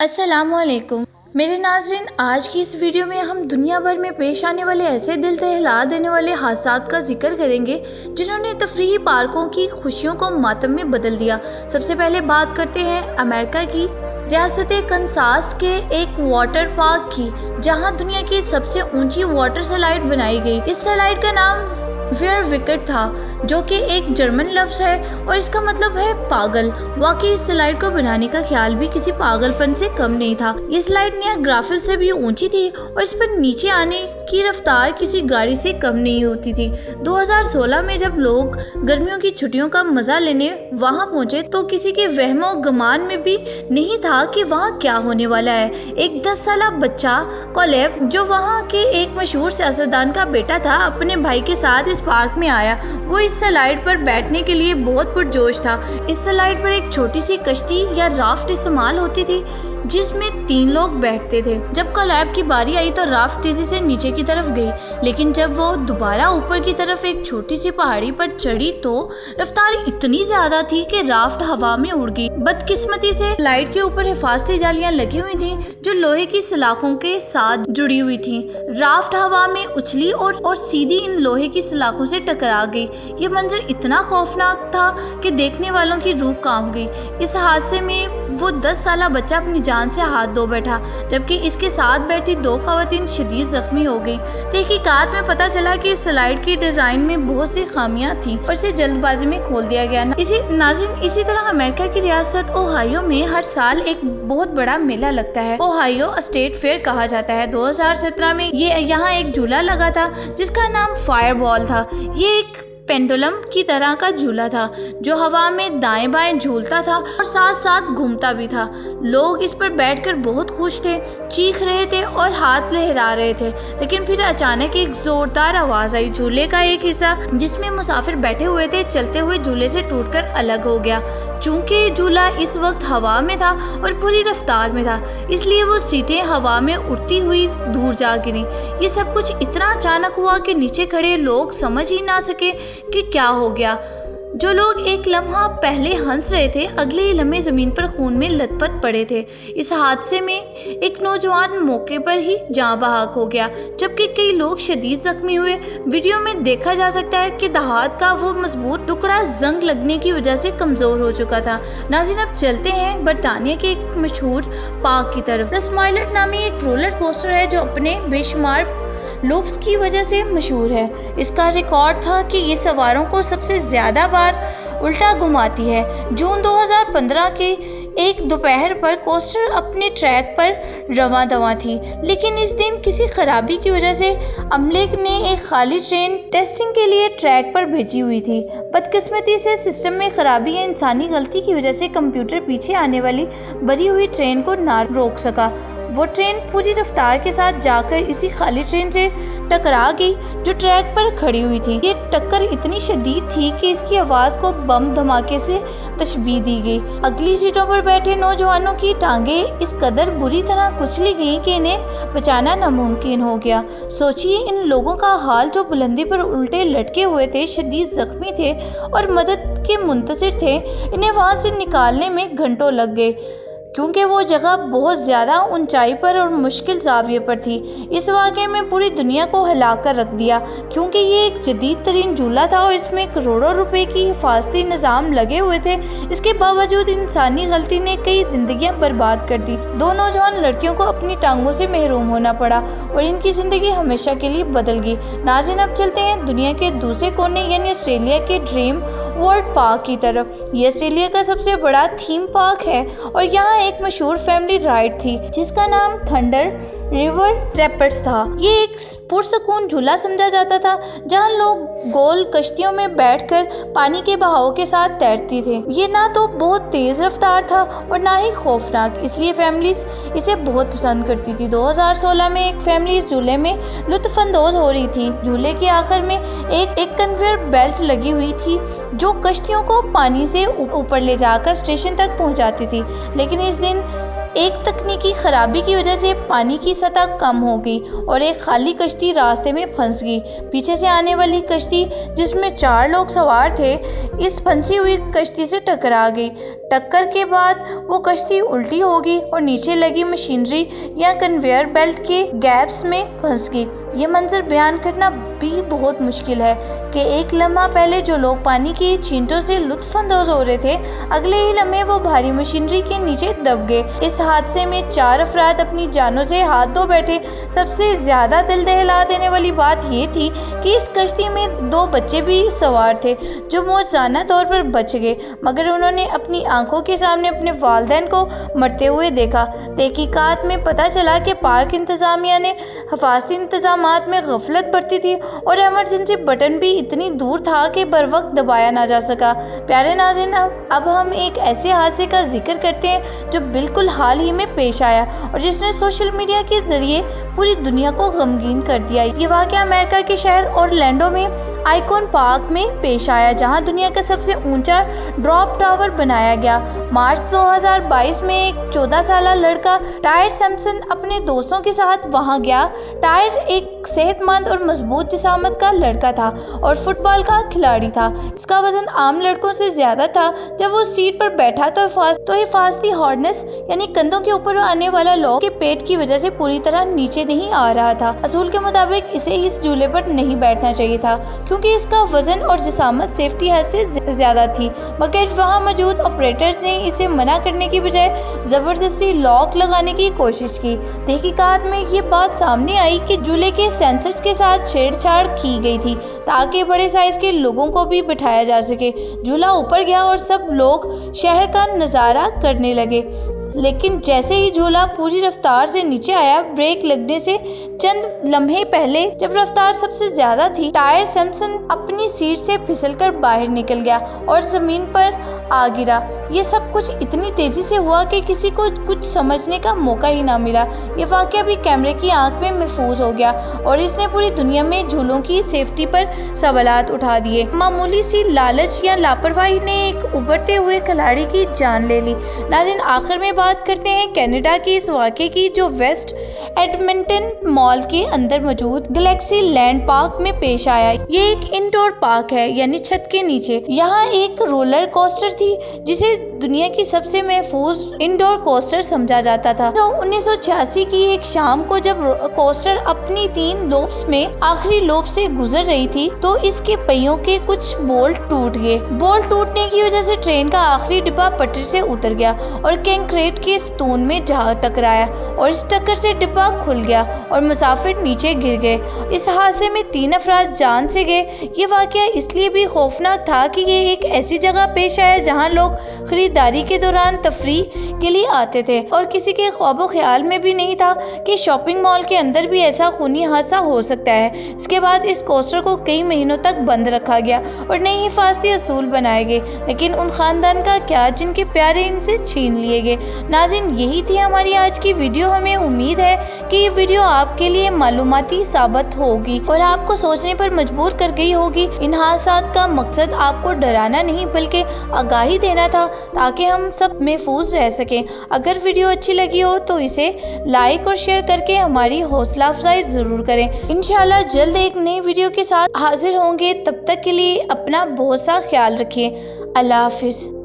अस्सलामुअलैकुम मेरे नाज़रीन, आज की इस वीडियो में हम दुनिया भर में पेश आने वाले ऐसे दिल दहला देने वाले हादसात का जिक्र करेंगे जिन्होंने तफरीही पार्कों की खुशियों को मातम में बदल दिया। सबसे पहले बात करते हैं अमेरिका की रियासत कनसास के एक वाटर पार्क की, जहां दुनिया की सबसे ऊंची वाटर स्लाइड बनाई गई। इस स्लाइड का नाम वेयर विकेट था, जो कि एक जर्मन लफ्ज़ है और इसका मतलब है पागल। वाकई इस स्लाइड को बनाने का ख्याल भी किसी पागलपन से कम नहीं था। ये स्लाइड नियाग्रा से भी ऊंची थी और इस पर नीचे आने की रफ्तार किसी गाड़ी से कम नहीं होती थी। 2016 में जब लोग गर्मियों की छुट्टियों का मजा लेने वहां पहुंचे तो किसी के वहमो गुमान में भी नहीं था कि वहां क्या होने वाला है। एक 10 साल बच्चा कोलेब, जो वहां के एक मशहूर सियासतदान का बेटा था, अपने भाई के साथ इस पार्क में आया। वो इस स्लाइड पर बैठने के लिए बहुत पुरजोश था। इस स्लाइड पर एक छोटी सी कश्ती या राफ्ट इस्तेमाल होती थी जिसमें 3 लोग बैठते थे। जब कोलैब की बारी आई तो राफ्ट तेजी से नीचे की तरफ गई, लेकिन जब वो दोबारा ऊपर की तरफ एक छोटी सी पहाड़ी पर चढ़ी तो रफ्तार इतनी ज्यादा थी कि राफ्ट हवा में उड़ गई। बदकिस्मती से स्लाइड के ऊपर हिफाजती जालियां लगी हुई थी जो लोहे की सलाखों के साथ जुड़ी हुई थी। राफ्ट हवा में उछली और सीधी इन लोहे की सलाखों से टकरा गई। ये मंजर इतना खौफनाक था कि देखने वालों की रूह कांप गई। इस हादसे में वो 10 साल बच्चा अपनी जान से हाथ धो बैठा, जबकि इसके साथ बैठी 2 खवातीन शदीद जख्मी हो गई। तहकीकात में पता चला कि इस स्लाइड की डिजाइन में बहुत सी खामियां थी और इसे जल्दबाजी में खोल दिया गया। इसी तरह अमेरिका की रियासत ओहायो में हर साल एक बहुत बड़ा मेला लगता है। ओहायो स्टेट फेयर कहा जाता है। 2017 में यहाँ एक झूला लगा था जिसका नाम फायरबॉल था। ये एक पेंडुलम की तरह का झूला था जो हवा में दाएं बाएं झूलता था और साथ साथ घूमता भी था। लोग इस पर बैठकर बहुत खुश थे, चीख रहे थे और हाथ लहरा रहे थे। लेकिन फिर अचानक एक जोरदार आवाज आई। झूले का एक हिस्सा जिसमें मुसाफिर बैठे हुए थे चलते हुए झूले से टूटकर अलग हो गया। चूंकि झूला इस वक्त हवा में था और पूरी रफ्तार में था, इसलिए वो सीटें हवा में उड़ती हुई दूर जा गिरी। ये सब कुछ इतना अचानक हुआ कि नीचे खड़े लोग समझ ही ना सके कि क्या हो गया। जो लोग एक लम्हा पहले हंस रहे थे, अगले ही लम्हे जमीन पर खून में लथपथ पड़े थे। इस हादसे में एक नौजवान मौके पर ही जान बहक हो गया, जबकि कई लोग शदीद जख्मी हुए। वीडियो में देखा जा सकता है कि हाथ का वो मजबूत टुकड़ा जंग लगने की वजह से कमजोर हो चुका था। नाज़रीन, अब चलते हैं बरतानिया के एक मशहूर पार्क की तरफ। द स्माइलर नामी एक रोलर कोस्टर है जो अपने बेशुमार लूप्स की वजह से मशहूर है। इसका रिकॉर्ड था कि ये सवारों को सबसे ज्यादा बार उल्टा घुमाती है। जून 2015 के एक दोपहर पर कोस्टर अपने ट्रैक पर रवां दवा थी, लेकिन इस दिन किसी खराबी की वजह से अमले ने एक खाली ट्रेन टेस्टिंग के लिए ट्रैक पर भेजी हुई थी। बदकिस्मती से सिस्टम में खराबी या इंसानी गलती की वजह से कंप्यूटर पीछे आने वाली भरी हुई ट्रेन को ना रोक सका। वो ट्रेन पूरी रफ्तार के साथ जाकर इसी खाली ट्रेन से टकरा गई जो ट्रैक पर खड़ी हुई थी। ये टक्कर इतनी शदीद थी कि इसकी आवाज को बम धमाके से तशबीह दी गई। अगली सीटों पर बैठे नौजवानों की टांगें इस कदर बुरी तरह कुचली गई कि इन्हें बचाना नामुमकिन हो गया। सोचिए इन लोगों का हाल जो बुलंदी पर उल्टे लटके हुए थे, शदीद जख्मी थे और मदद के मुंतज़िर थे। इन्हें वहां से निकालने में घंटों लग गए क्योंकि वो जगह बहुत ज़्यादा ऊंचाई पर और मुश्किल ज़ाविये पर थी। इस वाक़े में पूरी दुनिया को हिला कर रख दिया क्योंकि ये एक जदीद तरीन झूला था और इसमें करोड़ों रुपए की हिफाजती निज़ाम लगे हुए थे। इसके बावजूद इंसानी गलती ने कई जिंदगियां बर्बाद कर दी। 2 नौजवान लड़कियों को अपनी टांगों से महरूम होना पड़ा और इनकी ज़िंदगी हमेशा के लिए बदल गई। नाज़रीन, अब चलते हैं दुनिया के दूसरे कोने यानी ऑस्ट्रेलिया के ड्रीम वर्ल्ड पार्क की तरफ। ये ऑस्ट्रेलिया का सबसे बड़ा थीम पार्क है और यहाँ एक मशहूर फैमिली राइड थी जिसका नाम थंडर रिवर रैपिड्स था। ये एक पुरसकून झूला समझा जाता था जहाँ लोग गोल कश्तियों में बैठकर पानी के बहाव के साथ तैरते थे। ये ना तो बहुत तेज रफ्तार था और ना ही खौफनाक, इसलिए फैमिलीज इसे बहुत पसंद करती थी। 2016 में एक फैमिली इस झूले में लुत्फानंदोज हो रही थी। झूले के आखिर में एक कन्वेयर बेल्ट लगी हुई थी जो कश्तियों को पानी से ऊपर ले जाकर स्टेशन तक पहुंचाती थी। लेकिन इस दिन एक तकनीकी खराबी की वजह से पानी की सतह कम हो गई और एक खाली कश्ती रास्ते में फंस गई। पीछे से आने वाली कश्ती, जिसमें 4 लोग सवार थे, इस फंसी हुई कश्ती से टकरा गई। टक्कर के बाद वो कश्ती उल्टी हो गई और नीचे लगी मशीनरी या कन्वेयर बेल्ट के गैप्स में फंस गई। ये मंजर बयान करना भी बहुत मुश्किल है कि एक लम्हा पहले जो लोग पानी की छींटों से लुत्फानंदोज हो रहे थे, अगले ही लम्हे वो भारी मशीनरी के नीचे दब गए। इस हादसे में 4 अफराद अपनी जानों से हाथ धो बैठे। सबसे ज़्यादा दिल दहला देने वाली बात ये थी कि इस कश्ती में 2 बच्चे भी सवार थे जो मौजूदा तौर पर बच गए, मगर उन्होंने अपनी आंखों के सामने अपने वालिदैन को मरते हुए देखा। तहकीकात में पता चला कि पार्क इंतज़ामिया ने हिफाजती इंतजामात में गफलत बरती थी और इमरजेंसी बटन भी इतनी दूर था कि बर वक्त दबाया ना जा सका। प्यारे नाज़रीन, अब हम एक ऐसे हादसे का जिक्र करते हैं जो बिल्कुल हाल ही में पेश आया और जिसने सोशल मीडिया के जरिए पूरी दुनिया को गमगीन कर दिया। ये वाक़या अमेरिका के शहर ऑरलैंडो में आइकॉन पार्क में पेश आया, जहां दुनिया का सबसे ऊंचा ड्रॉप टावर बनाया गया। मार्च 2022 में एक 14 साल लड़का टायर सैमसन अपने दोस्तों के साथ वहां गया। टायर एक सेहतमंद और मजबूत जिस्मात का लड़का था और फुटबॉल का खिलाड़ी था। इसका वजन आम लड़कों से ज्यादा था। जब वो सीट पर बैठा तो हिफाजती हार्नेस यानी कंधों के ऊपर आने वाला लॉक के पेट की वजह से पूरी तरह नीचे नहीं आ रहा था। असूल के मुताबिक इसे इस झूले पर नहीं बैठना चाहिए था क्योंकि इसका वजन और जिस्मात सेफ्टी हद से ज्यादा थी, मगर वहां मौजूद ऑपरेटर्स ने इसे मना करने की बजाय जबरदस्ती लॉक लगाने की कोशिश की। तहकीकात में ये बात सामने आई कि झूले के सेंसर्स के साथ छेड़छाड़ की गई थी ताकि बड़े साइज के लोगों को भी बिठाया जा सके। झूला ऊपर गया और सब लोग शहर का नज़ारा करने लगे, लेकिन जैसे ही झूला पूरी रफ्तार से नीचे आया, ब्रेक लगने से चंद लम्हे पहले जब रफ्तार सबसे ज्यादा थी, टायर सैमसन अपनी सीट से फिसलकर बाहर निकल गया और जमीन पर आ गिरा। ये सब कुछ इतनी तेजी से हुआ कि किसी को कुछ समझने का मौका ही ना मिला। ये वाकया भी कैमरे की आंख में महफूज हो गया और इसने पूरी दुनिया में झूलों की सेफ्टी पर सवालात उठा दिए। मामूली सी लालच या लापरवाही ने एक उभरते हुए खिलाड़ी की जान ले ली। नाज़रीन, आखिर में बात करते हैं कनाडा की इस वाक़े की जो वेस्ट एडमिंटन मॉल के अंदर मौजूद गैलेक्सी लैंड पार्क में पेश आया। ये एक इंडोर पार्क है, यानी छत के नीचे। यहाँ एक रोलर कोस्टर थी जिसे दुनिया की सबसे महफूज इंडोर कोस्टर समझा जाता था। तो 1986 की एक शाम को जब कोस्टर अपनी 3 लूप्स में आखिरी लूप से गुजर रही थी तो इसके पहियों के कुछ बोल्ट टूट गए। बोल्ट टूटने की वजह से ट्रेन का आखिरी डिब्बा पटरी से उतर गया और कंक्रीट के स्टोन में जा टकराया और इस टक्कर से डिब्बा खुल गया और मुसाफिर नीचे गिर गए। इस हादसे में 3 अफराद जान से गए। ये वाकया इसलिए भी खौफनाक था कि ये एक ऐसी जगह पेश आया जहां लोग खरीदारी के दौरान तफरीह के लिए आते थे और किसी के ख्वाबो ख्याल में भी नहीं था कि शॉपिंग मॉल के अंदर भी ऐसा खूनी हादसा हो सकता है। इसके बाद इस कोस्टर को कई महीनों तक बंद रखा गया और नई हिफाजती असूल बनाए गए, लेकिन उन खानदान का क्या जिनके प्यारे इनसे छीन लिए गए। नाज़रीन, यही थी हमारी आज की वीडियो। हमें उम्मीद है कि ये वीडियो आपके लिए मालूमाती साबित होगी और आपको सोचने पर मजबूर कर गई होगी। इन हादसात का मकसद आपको डराना नहीं बल्कि आगाही देना था ताकि हम सब महफूज रह सकें। अगर वीडियो अच्छी लगी हो तो इसे लाइक और शेयर करके हमारी हौसला अफजाई ज़रूर करें। इंशाल्लाह जल्द एक नई वीडियो के साथ हाजिर होंगे। तब तक के लिए अपना बहुत सा ख्याल रखें। अल्लाह हाफिज़।